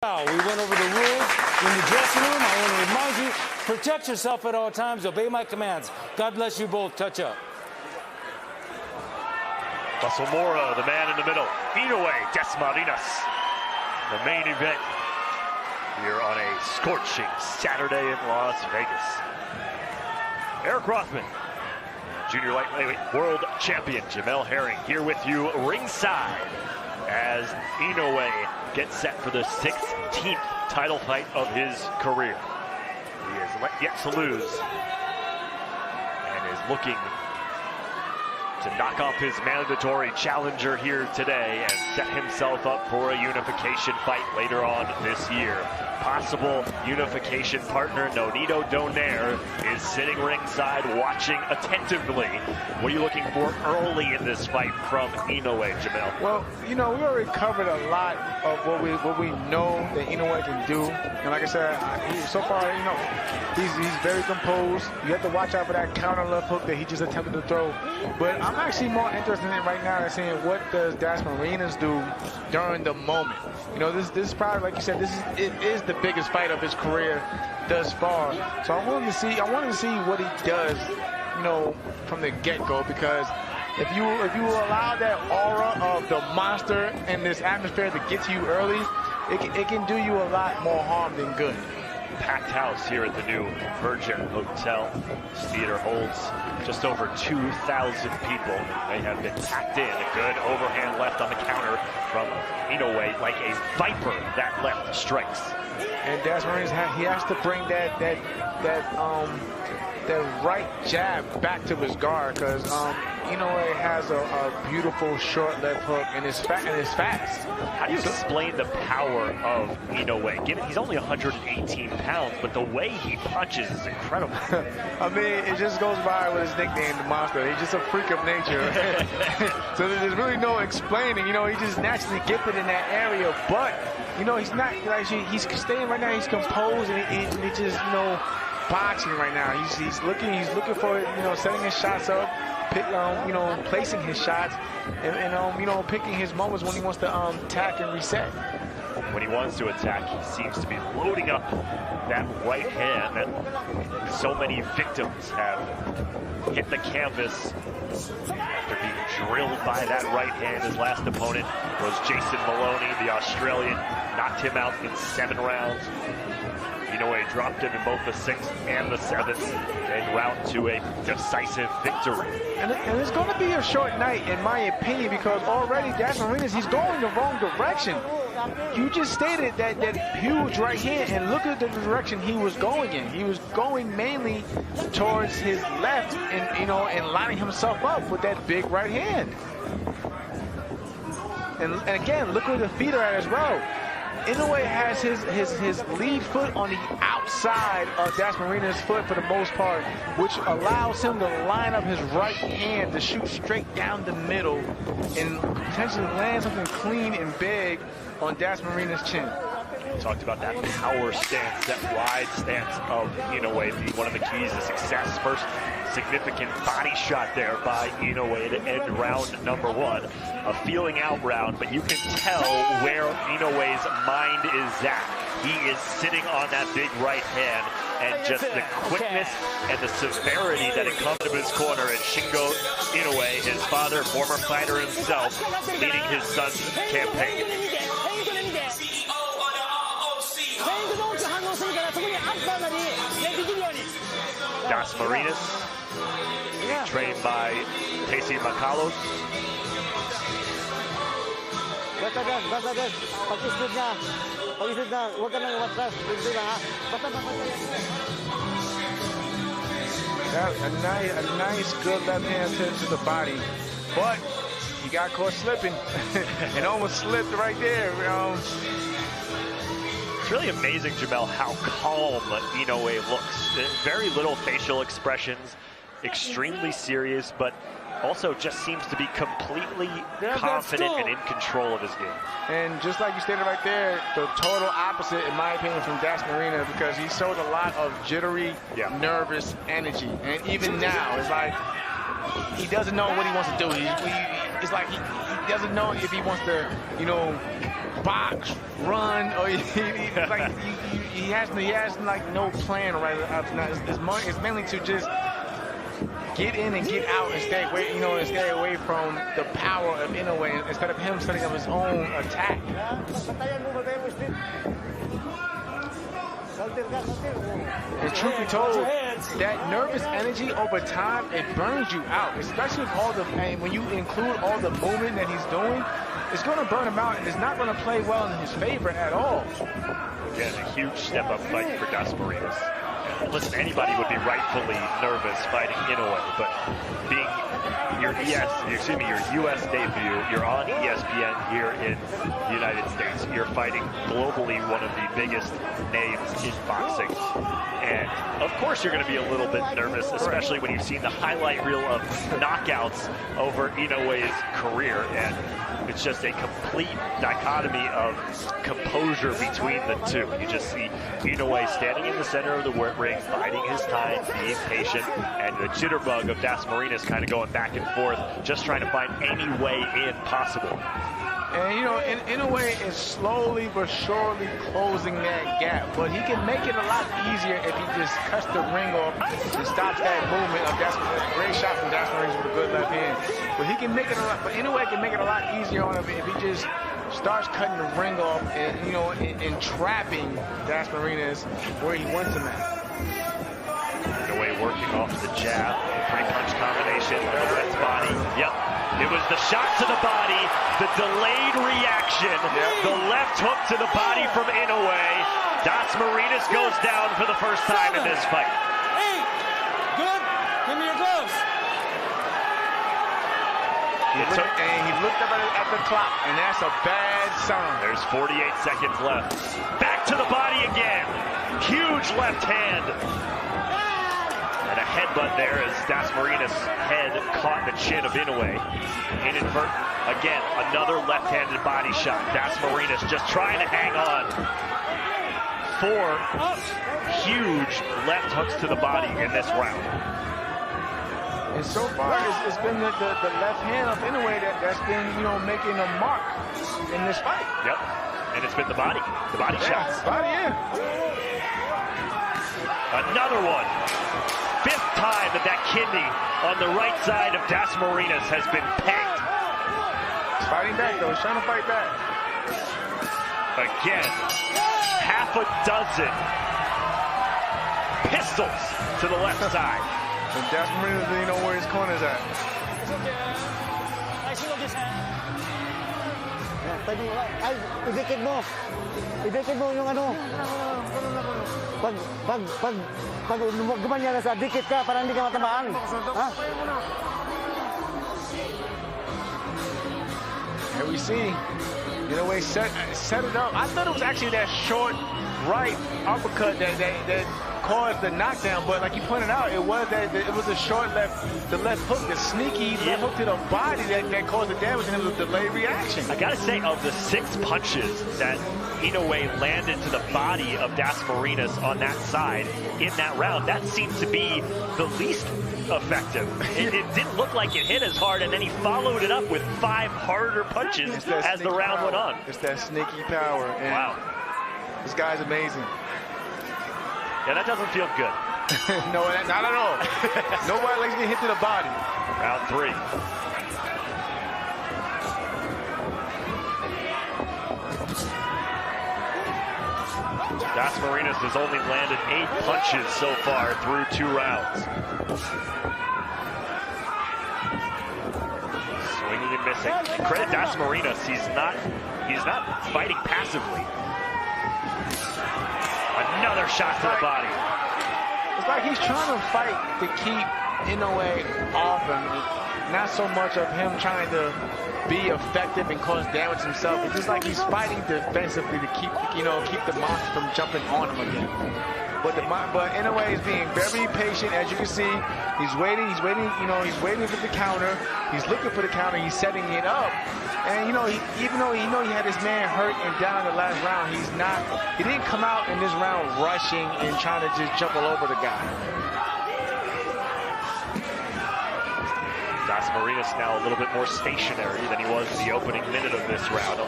We went over the rules in the dressing room. I want to remind you, protect yourself at all times. Obey my commands. God bless you both. Touch up. Mora, the man in the middle. Inoue, Dasmariñas. The main event here on a scorching Saturday in Las Vegas. Eric Rothman, junior lightweight world champion Jamel Herring, here with you ringside as Inoue gets set for the 16th title fight of his career. He is yet to lose and is looking to knock off his mandatory challenger here today and set himself up for a unification fight later on this year. Possible unification partner Nonito Donaire is sitting ringside watching attentively. What are you looking for early in this fight from Inoue, Jamel? Well, you know, we already covered a lot of what we know that Inoue can do. And like I said, so far, you know, he's very composed. You have to watch out for that counter left hook that he just attempted to throw. But I'm actually more interested in right now than seeing what does Dasmariñas do during the moment. You know, this is probably, like you said, it is the biggest fight of his career thus far. So I wanted to see what he does, you know, from the get-go, because if you allow that aura of the monster in this atmosphere to get to you early, it can do you a lot more harm than good. Packed house here at the new Virgin Hotel. This theater holds just over 2,000 people. They have been packed in. A good overhand left on the counter from Inoue, like a viper. That left strikes. And Dasmariñas, he has to bring that right jab back to his guard, because Inoue has a beautiful short left hook and is fast. How do you explain the power of Inoue? Given he's only 118 pounds, but the way he punches is incredible. I mean, it just goes by with his nickname, the Monster. He's just a freak of nature. So there's really no explaining. You know, he's just naturally gifted in that area, but you know, he's not like he's staying right now. He's composed and he just, you know, boxing right now. He's looking for, you know, setting his shots up, you know, placing his shots, and you know, picking his moments when he wants to attack and reset. When he wants to attack, he seems to be loading up that right hand that so many victims have hit the canvas after being drilled by that right hand. His last opponent was Jason Maloney, the Australian, knocked him out in 7 rounds. Inoue dropped him in both the 6th and the 7th, en route to a decisive victory. And it's going to be a short night, in my opinion, because already Dasmariñas, he's going the wrong direction. You just stated that huge right hand, and look at the direction he was going in. He was going mainly towards his left, and, you know, and lining himself up with that big right hand. And again, look where the feet are at as well. Inoue has his lead foot on the outside of Dasmariñas' foot for the most part, which allows him to line up his right hand to shoot straight down the middle and potentially land something clean and big on Dasmariñas' chin. We talked about that power stance, that wide stance of Inoue being one of the keys to success. First significant body shot there by Inoue to end round number 1. A feeling out round, but you can tell where Inoue's mind is at. He is sitting on that big right hand, and just the quickness and the severity that it comes to his corner. And Shingo Inoue, his father, former fighter himself, leading his son's campaign. Dasmariñas, trained by Casey Macalos. A nice good left hand to the body, but he got caught slipping and almost slipped right there. It's really amazing, Jamel, how calm Inoue looks. Very little facial expressions, extremely serious, but also just seems to be completely confident and in control of his game. And just like you stated right there, the total opposite, in my opinion, from Dasmariñas, because he showed a lot of jittery, nervous energy. And even now, it's like he doesn't know what he wants to do. It's like he doesn't know if he wants to, you know, box, run, or he has like no plan right up now. It's mainly to just get in and get out and stay away, and stay away from the power of Inoue instead of him setting up his own attack. And truth be told, that nervous energy over time, it burns you out, especially with when you include all the movement that he's doing, it's going to burn him out, and it's not going to play well in his favor at all. Again, a huge step-up fight for Dasmariñas. Listen, anybody would be rightfully nervous fighting Inoue, but being your U.S. debut, you're on ESPN here in the United States. You're fighting globally one of the biggest names in boxing. And of course you're going to be a little bit nervous, especially when you've seen the highlight reel of knockouts over Inoue's career. And it's just a complete dichotomy of composure between the two. You just see Inoue standing in the center of the ring, biding his time, being patient, and the jitterbug of Dasmariñas kind of going back and forth, just trying to find any way in possible. And Inoue is slowly but surely closing that gap, but he can make it a lot easier if he just cuts the ring off and stops that movement of Dasmariñas. Great shot from Dasmariñas with a good left hand. But he can make it Inoue can make it a lot easier on him if he just starts cutting the ring off and trapping Dasmariñas where he wants him at. Inoue working off the jab, three-punch combination on the left body. Yep. It was the shot to the body, the delayed reaction, the left hook to the body from Inoue. Dasmariñas goes down for the first time in this fight. Hey, good. Give me your gloves. He looked up at the clock, and that's a bad sign. There's 48 seconds left. Back to the body again. Huge left hand. And a headbutt there as Dasmariñas' head caught the chin of Inoue. Inadvertent. Again, another left-handed body shot. Dasmariñas just trying to hang on. 4 huge left hooks to the body in this round. And so far, it's been the left hand of Inoue that's been, making a mark in this fight. Yep. And it's been the body shots. Body, yeah. Another one. 5th time that kidney on the right side of Dasmariñas has been pegged. He's fighting back, though. He's trying to fight back. Again, half a dozen pistols to the left side. And Dasmariñas doesn't know where his corner's at. Idikit mo. Idikit mo yung ano. Pag gumanyan na sa dikit ka, parang hindi ka matamaan. Ha? Here we see Inoue set it up. I thought it was actually that short right uppercut that caused the knockdown, but like you pointed out, it was a short left hook, the sneaky left hook to the body that caused the damage, and it was a delayed reaction. I gotta say, of the 6 punches that Inoue landed to the body of Dasmariñas on that side in that round, that seemed to be the least effective. It didn't look like it hit as hard, and then he followed it up with 5 harder punches as the round went on. It's that sneaky power. And wow. This guy's amazing. Yeah, that doesn't feel good. No, not at all. Nobody likes getting hit to the body. Round 3. Dasmariñas has only landed 8 punches so far through 2 rounds. Swinging and missing. Credit Dasmariñas, he's not fighting passively. Another shot to the body. It's like he's trying to fight to keep Inoue off him. Not so much of him trying to be effective and cause damage himself. It's just like he's fighting defensively to keep the monster from jumping on him again. But Inoue is being very patient, as you can see. He's waiting, he's waiting for the counter. He's looking for the counter, he's setting it up. And even though he had his man hurt and down the last round, he didn't come out in this round rushing and trying to just jump all over the guy. Dasmariñas now a little bit more stationary than he was in the opening minute of this round.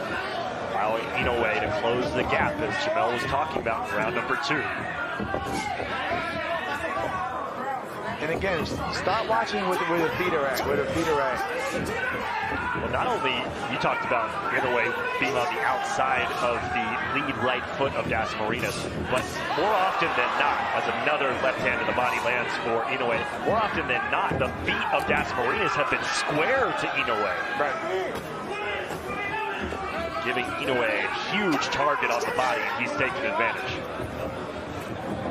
allowing Inoue to close the gap, as Jamel was talking about in round number 2. And again, start watching where the feet are at, Well, not only you talked about Inoue being on the outside of the lead right foot of Dasmariñas, but more often than not, as another left hand to the body lands for Inoue, more often than not, the feet of Dasmariñas have been square to Inoue. Right. Giving Inoue a huge target on the body, and he's taking advantage.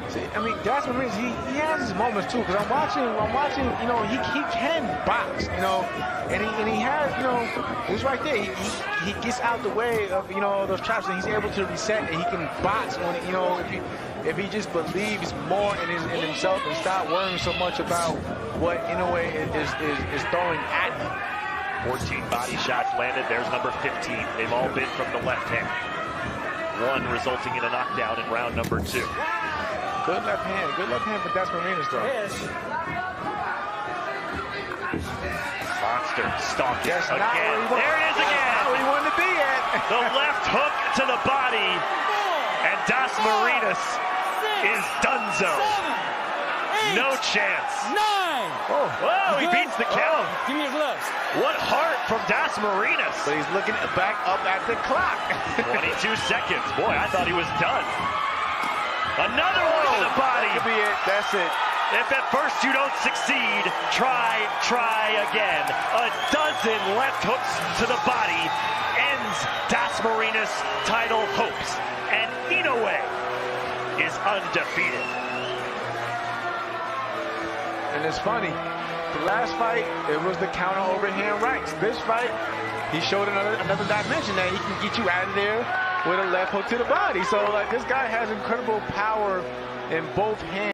See, I mean, Dasmariñas, he has his moments too, because I'm watching, you know, he can box, you know, and he has, you know, he's right there. He gets out the way of, you know, those traps, and he's able to reset, and he can box when, you know, if he just believes more in himself and stop worrying so much about what Inoue is throwing at him. 14 body shots landed. There's number 15. They've all been from the left hand. One resulting in a knockdown in round number 2. Good left hand for Dasmariñas, though. Monster stalking again. There it is again. That's not where he wanted to be at. The left hook to the body, and Dasmariñas is donezo. No chance. 9. Whoa, he beats the count. Give me your gloves. What heart from Dasmariñas. But he's looking back up at the clock. 22 seconds. Boy, I thought he was done. Another one to the body. That could be it. That's it. If at first you don't succeed, try again. A dozen left hooks to the body ends Dasmariñas' title hopes. And Inoue is undefeated. And it's funny. The last fight, it was the counter overhand rights. This fight, he showed another dimension that he can get you out of there with a left hook to the body. So, like, this guy has incredible power in both hands.